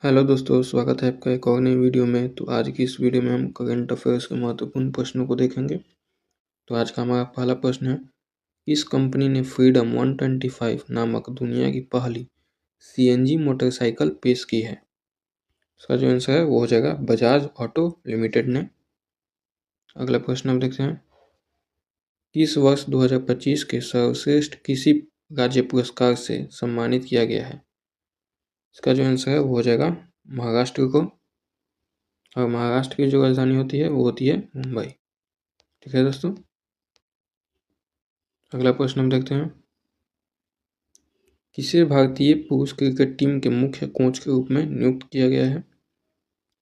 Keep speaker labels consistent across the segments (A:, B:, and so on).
A: Hello दोस्तों, स्वागत है आपका एक और नई वीडियो में। तो आज की इस वीडियो में हम करंट अफेयर्स के महत्वपूर्ण प्रश्नों को देखेंगे। तो आज का हमारा पहला प्रश्न है, किस कंपनी ने फ्रीडम 125 नामक दुनिया की पहली सीएनजी मोटरसाइकिल पेश की है? इसका जो आंसर है वो हो जाएगा बजाज ऑटो लिमिटेड ने। अगला प्रश्न हम देखते हैं, किस वर्ष 2025 के सर्वश्रेष्ठ कृषि राज्य पुरस्कार से सम्मानित किया गया है? इसका जो आंसर है वो हो जाएगा महाराष्ट्र को, और महाराष्ट्र की जो राजधानी होती है वो होती है मुंबई। ठीक है दोस्तों। अगला प्रश्न हम देखते हैं, किसे भारतीय पुरुष क्रिकेट टीम के मुख्य कोच के रूप में नियुक्त किया गया है?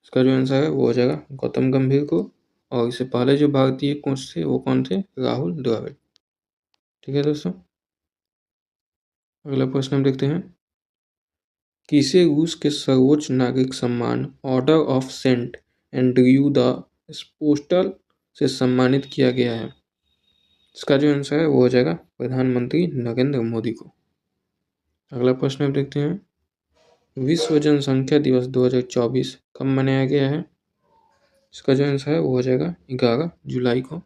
A: इसका जो आंसर है वो हो जाएगा गौतम गंभीर को, और इससे पहले जो भारतीय कोच थे वो कौन थे? राहुल द्रविड़। ठीक है दोस्तों। अगला प्रश्न हम देखते हैं, किसे रूस के सर्वोच्च नागरिक सम्मान Order of Saint Andrew the Apostle से सम्मानित किया गया है? इसका जो आंसर है वो हो जाएगा प्रधानमंत्री नरेंद्र मोदी को। अगला प्रश्न हम देखते हैं, विश्व जनसंख्या दिवस 2024 कब मनाया गया है? इसका जो आंसर है वो हो जाएगा 11 जुलाई को।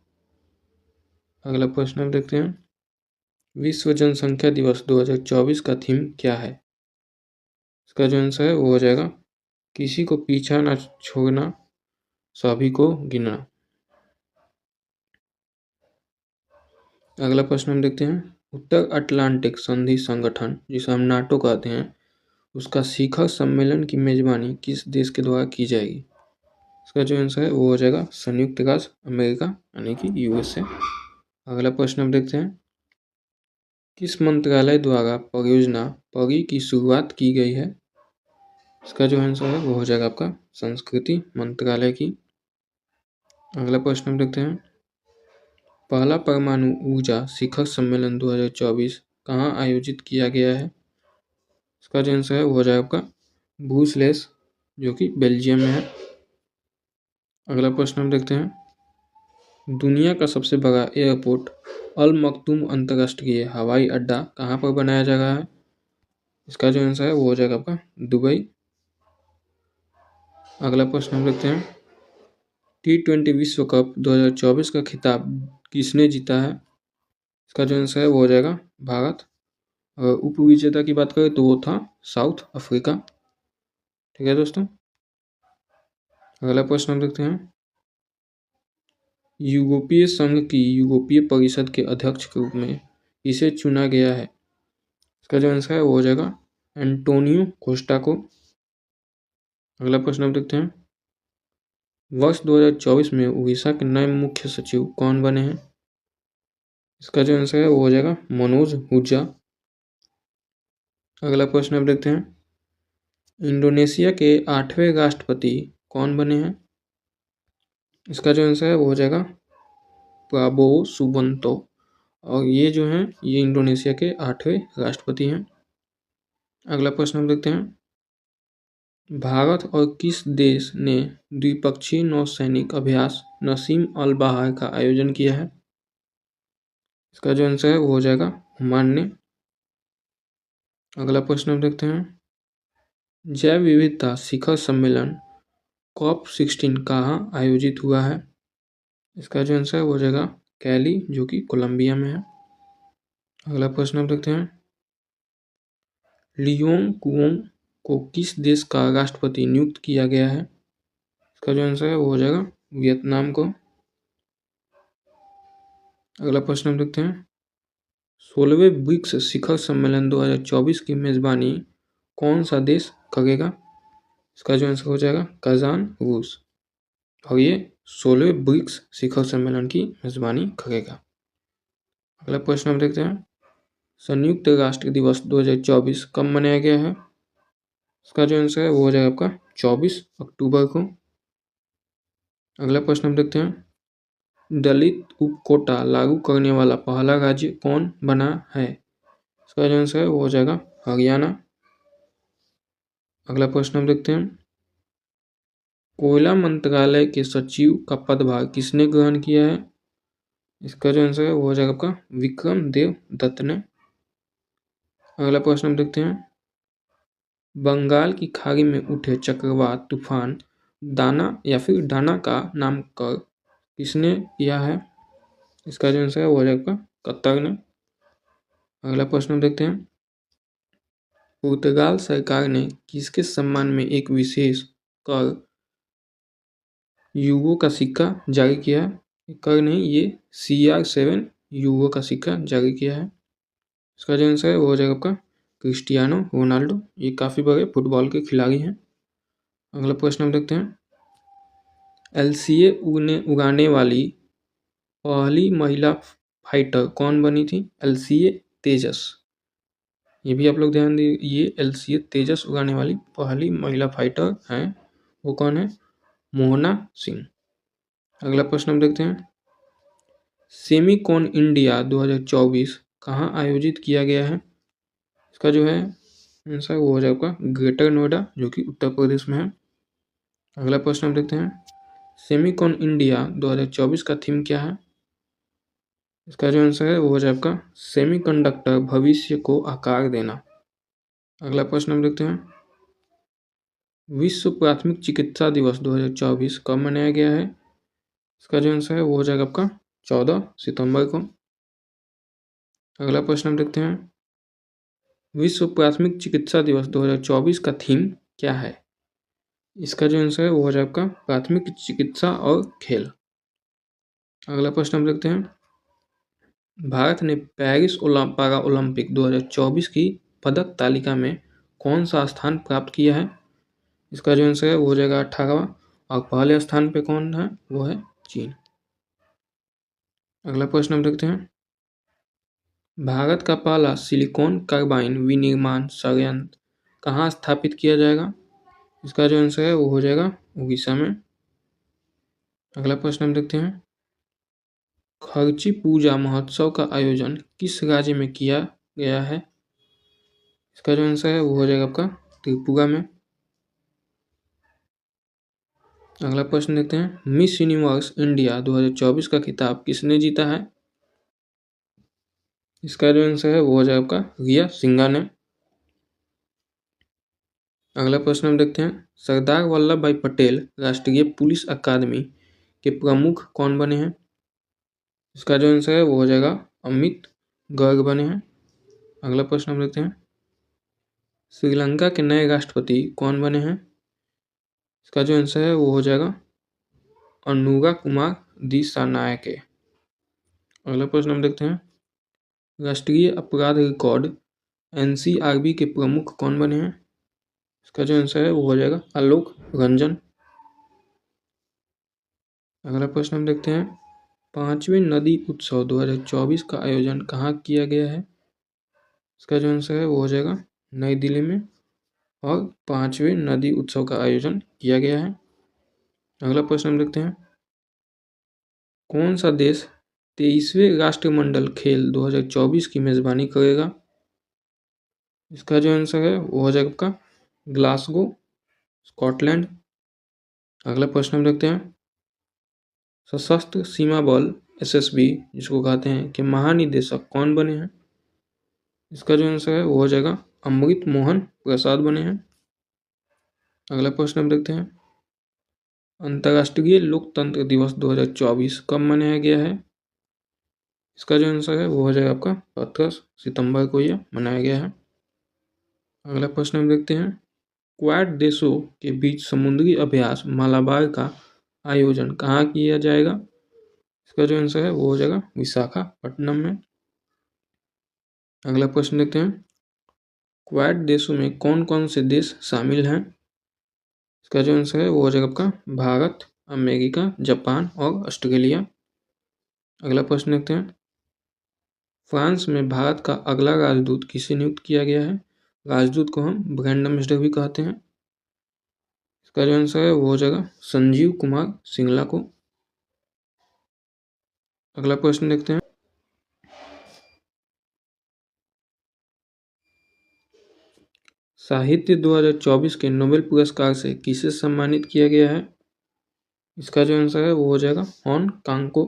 A: अगला प्रश्न हम देखते हैं, विश्व जनसंख्या दिवस 2024 का थीम क्या है? इसका जो आंसर है वो हो जाएगा किसी को पीछा न छोड़ना, सभी को गिनना। अगला प्रश्न हम देखते हैं, उत्तर अटलांटिक संधि संगठन जिसे हम नाटो कहते हैं, उसका शिखर सम्मेलन की मेजबानी किस देश के द्वारा की जाएगी? इसका जो आंसर है वो हो जाएगा संयुक्त राज्य अमेरिका यानी कि यूएसए। अगला प्रश्न हम देखते हैं, किस मंत्रालय द्वारा परियोजना परी की शुरुआत की गई है? इसका जो आंसर है वो हो जाएगा आपका संस्कृति मंत्रालय की। अगला प्रश्न हम देखते हैं, पहला परमाणु ऊर्जा शिखर सम्मेलन 2024 कहाँ आयोजित किया गया है? इसका जो आंसर है वो हो जाएगा आपका ब्रुसेल्स, जो कि बेल्जियम में है। अगला प्रश्न हम देखते हैं, दुनिया का सबसे बड़ा एयरपोर्ट अल मखदूम अंतर्राष्ट्रीय हवाई अड्डा कहाँ पर बनाया जा रहा है? इसका जो आंसर है वो हो जाएगा आपका दुबई। अगला प्रश्न हम देखते हैं, T20 विश्व कप 2024 का खिताब किसने जीता है? इसका जो आंसर है वो हो जाएगा भारत। और उप विजेता की बात करें तो वो था साउथ अफ्रीका। ठीक है दोस्तों। अगला प्रश्न हम देखते हैं, यूरोपीय संघ की यूरोपीय परिषद के अध्यक्ष के रूप में किसे चुना गया है? इसका जो आंसर है वो हो जाएगा एंटोनियो कोस्टा को। अगला प्रश्न हम देखते हैं, वर्ष 2024 में उड़ीसा के नए मुख्य सचिव कौन बने हैं? इसका जो आंसर है वो हो जाएगा मनोज हुज्जा। अगला प्रश्न हम देखते हैं, इंडोनेशिया के 8वें राष्ट्रपति कौन बने हैं? इसका जो आंसर है वो हो जाएगा प्राबोवो सुबिंतो, और ये जो हैं ये इंडोनेशिया के 8वें राष्ट्रपति हैं। अगला प्रश्न हम देखते हैं, भारत और किस देश ने द्विपक्षीय नौसैनिक अभ्यास नसीम अल बहार का आयोजन किया है? इसका जो आंसर है वो हो जाएगा ओमान ने। अगला प्रश्न हम देखते हैं, जैव विविधता शिखर सम्मेलन COP16 कहाँ आयोजित हुआ है? इसका जो आंसर है वो हो जाएगा कैली, जो कि कोलंबिया में है। अगला प्रश्न हम देखते हैं, लियोंग कुओंग को किस देश का राष्ट्रपति नियुक्त किया गया है? इसका जो आंसर है वो हो जाएगा वियतनाम को। अगला प्रश्न हम देखते हैं, 16वें ब्रिक्स शिखर सम्मेलन 2024 की मेजबानी कौन सा देश करेगा? इसका जो आंसर हो जाएगा कजान, रूस, और ये 16वें ब्रिक्स शिखर सम्मेलन की मेजबानी करेगा। अगला प्रश्न हम देखते हैं, संयुक्त राष्ट्र दिवस 2024 कब मनाया गया है? इसका जो आंसर है वो हो जाएगा आपका 24 अक्टूबर को। अगला प्रश्न हम देखते हैं, दलित उप कोटा लागू करने वाला पहला राज्य कौन बना है? इसका जो आंसर है वो हो जाएगा हरियाणा। अगला प्रश्न हम देखते हैं, कोयला मंत्रालय के सचिव का पदभार किसने ग्रहण किया है? इसका जो आंसर है वो हो जाएगा आपका विक्रम देव दत्त ने। अगला प्रश्न हम देखते हैं, बंगाल की खाड़ी में उठे चक्रवात तूफान दाना या फिर डाना का नामकरण किसने किया है? इसका जो आंसर है वो हो जाएगा कतर ने। अगला प्रश्न हम देखते हैं। पुर्तगाल सरकार ने किसके सम्मान में एक विशेष कर यूरो का सिक्का जारी किया है? कर नहीं, ये CR7 यूरो का सिक्का जारी किया है। इसका जो आंसर है वो हो जाएगा आपका क्रिस्टियानो रोनाल्डो। ये काफ़ी बड़े फुटबॉल के खिलाड़ी हैं। अगला प्रश्न हम देखते हैं। LCA उड़ाने वाली पहली महिला फाइटर कौन बनी थी? LCA तेजस। ये भी आप लोग ध्यान दिए, ये LCA तेजस उड़ाने वाली पहली महिला फाइटर हैं। वो कौन है? मोहना सिंह। अगला प्रश्न हम देखते हैं। सेमीकॉन इंडिया 2024 कहाँ आयोजित किया गया है? इसका जो है आंसर वो हो जाएगा ग्रेटर नोएडा, जो कि उत्तर प्रदेश में है। अगला प्रश्न हम देखते हैं। सेमीकॉन इंडिया 2024 का थीम क्या है? इसका जो आंसर है वो हो जाएगा सेमीकंडक्टर भविष्य को आकार देना। अगला प्रश्न हम देखते हैं। विश्व प्राथमिक चिकित्सा दिवस 2024 कब मनाया गया है? इसका जो आंसर है वो हो जाएगा आपका 14 सितंबर को। अगला प्रश्न हम देखते हैं। विश्व प्राथमिक चिकित्सा दिवस 2024 का थीम क्या है? इसका जो आंसर है वो हो जाएगा आपका प्राथमिक चिकित्सा और खेल। अगला प्रश्न हम देखते हैं। भारत ने पेरिस पैरा ओलंपिक 2024 की पदक तालिका में कौन सा स्थान प्राप्त किया है? इसका जो आंसर है वो हो जाएगा 18वां, और पहले स्थान पे कौन है? वो है चीन। अगला प्रश्न हम देखते हैं। भारत का पहला सिलिकॉन कार्बाइन विनिर्माण संयंत्र कहाँ स्थापित किया जाएगा? इसका जो आंसर है वो हो जाएगा उड़ीसा में। अगला प्रश्न हम देखते हैं। खर्ची पूजा महोत्सव का आयोजन किस राज्य में किया गया है? इसका जो आंसर है वो हो जाएगा आपका त्रिपुरा में। अगला प्रश्न देखते हैं। मिस यूनिवर्स इंडिया 2024 का खिताब किसने जीता है? इसका जो आंसर है वो हो जाएगा आपका रिया सिंघा ने। अगला प्रश्न हम देखते हैं। सरदार वल्लभ भाई पटेल राष्ट्रीय पुलिस अकादमी के प्रमुख कौन बने हैं? इसका जो आंसर है वो हो जाएगा अमित गर्ग बने हैं। अगला प्रश्न हम देखते हैं। श्रीलंका के नए राष्ट्रपति कौन बने हैं? इसका जो आंसर है वो हो जाएगा अनुरा कुमार दिसानायके। अगला प्रश्न हम देखते हैं। राष्ट्रीय अपराध रिकॉर्ड NCRB के प्रमुख कौन बने हैं? इसका जो आंसर है वो हो जाएगा आलोक रंजन। अगला प्रश्न हम देखते हैं। 5वें नदी उत्सव 2024 का आयोजन कहाँ किया गया है? इसका जो आंसर है वो हो जाएगा नई दिल्ली में, और 5वें नदी उत्सव का आयोजन किया गया है। अगला प्रश्न हम देखते हैं। कौन सा देश 23वें राष्ट्रमंडल खेल 2024 की मेजबानी करेगा? इसका जो आंसर है वो हो जाएगा आपका ग्लासगो, स्कॉटलैंड। अगला प्रश्न हम देखते हैं। सशस्त्र सीमा बल SSB जिसको कहते हैं कि महानिदेशक कौन बने हैं? इसका जो आंसर है वो हो जाएगा अमृत मोहन प्रसाद बने हैं। अगला प्रश्न हम देखते हैं। अंतर्राष्ट्रीय लोकतंत्र दिवस 2024 कब मनाया गया है? इसका जो आंसर है वो हो जाएगा आपका 17 सितंबर को यह मनाया गया है। अगला प्रश्न हम देखते हैं। क्वाड देशों के बीच समुद्री अभ्यास मालाबार का आयोजन कहाँ किया जाएगा? इसका जो आंसर है वो हो जाएगा विशाखापट्टनम में। अगला प्रश्न देखते हैं। क्वाड देशों में कौन कौन से देश शामिल हैं? इसका जो आंसर है वो हो जाएगा आपका भारत, अमेरिका, जापान और ऑस्ट्रेलिया। अगला प्रश्न देखते हैं। फ्रांस में भारत का अगला राजदूत किसे नियुक्त किया गया है? राजदूत को हम ब्रांड एम्बेसडर भी कहते हैं। इसका जो आंसर है वो हो जाएगा संजीव कुमार सिंगला को। अगला प्रश्न देखते हैं। साहित्य 2024 के नोबेल पुरस्कार से किसे सम्मानित किया गया है? इसका जो आंसर है वो हो जाएगा हॉन कांग को।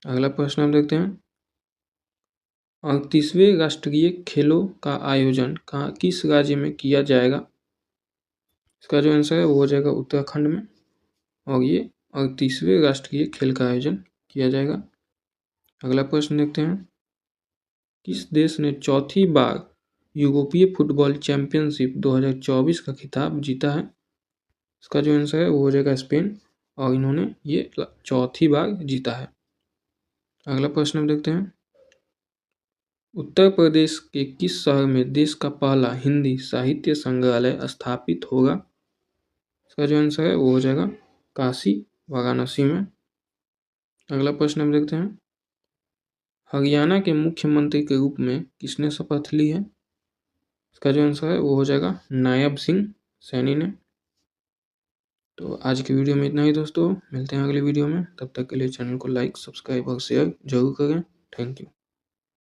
A: अगला प्रश्न हम देखते हैं। 38वें राष्ट्रीय खेलों का आयोजन किस राज्य में किया जाएगा? इसका जो आंसर है वो हो जाएगा उत्तराखंड में। और ये 38वें राष्ट्रीय खेल का आयोजन किया जाएगा। अगला प्रश्न देखते हैं। किस देश ने चौथी बार यूरोपीय फुटबॉल चैंपियनशिप 2024 का खिताब जीता है? इसका जो आंसर है वो हो जाएगा स्पेन, और इन्होंने ये चौथी बार जीता है। अगला प्रश्न हम देखते हैं। उत्तर प्रदेश के किस शहर में देश का पहला हिंदी साहित्य संग्रहालय स्थापित होगा? इसका जो आंसर है वो हो जाएगा काशी वाराणसी में। अगला प्रश्न हम देखते हैं। हरियाणा के मुख्यमंत्री के रूप में किसने शपथ ली है? इसका जो आंसर है वो हो जाएगा नायब सिंह सैनी ने। तो आज की वीडियो में इतना ही दोस्तों, मिलते हैं अगले वीडियो में। तब तक के लिए चैनल को लाइक, सब्सक्राइब और शेयर जरूर करें। Thank you.